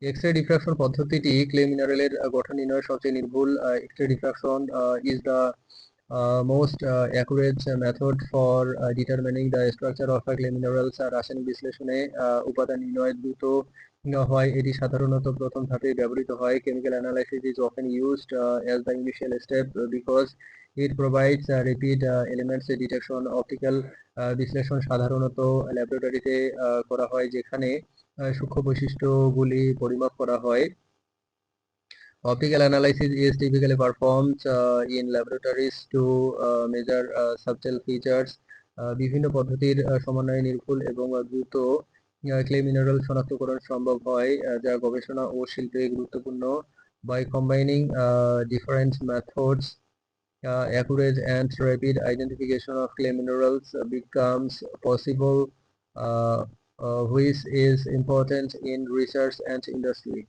X-ray diffraction পদ্ধতিটি clay মিনারেলের গঠন নির্ণয়ের সবচেয়ে নির্ভুল। X-ray diffraction is the most accurate method for determining the structure of clay minerals। রাসায়নিক বিশ্লেষণে উপাদান নির্ণয় দ্রুত হয়। এটি সাধারণত প্রথম ধাপে ব্যবহৃত হয়। Chemical analysis is often used as the initial step because it provides rapid elements detection। Optical বিশ্লেষণ সাধারণত ল্যাবরেটরিতে করা হয়, যেখানে সূক্ষ্ম বৈশিষ্ট্যগুলি পরিমাপ করা হয়। Optical analysis is typically performed in laboratories to measure subtle features। বিভিন্ন পদ্ধতির সমন্বয়ে নির্ভুল এবং দ্রুত ক্লে মিনারেল শনাক্তকরণ সম্ভব হয়, যা গবেষণা ও শিল্পে গুরুত্বপূর্ণ। By combining different methods, accurate and rapid identification of clay minerals becomes possible, which is important in research and industry।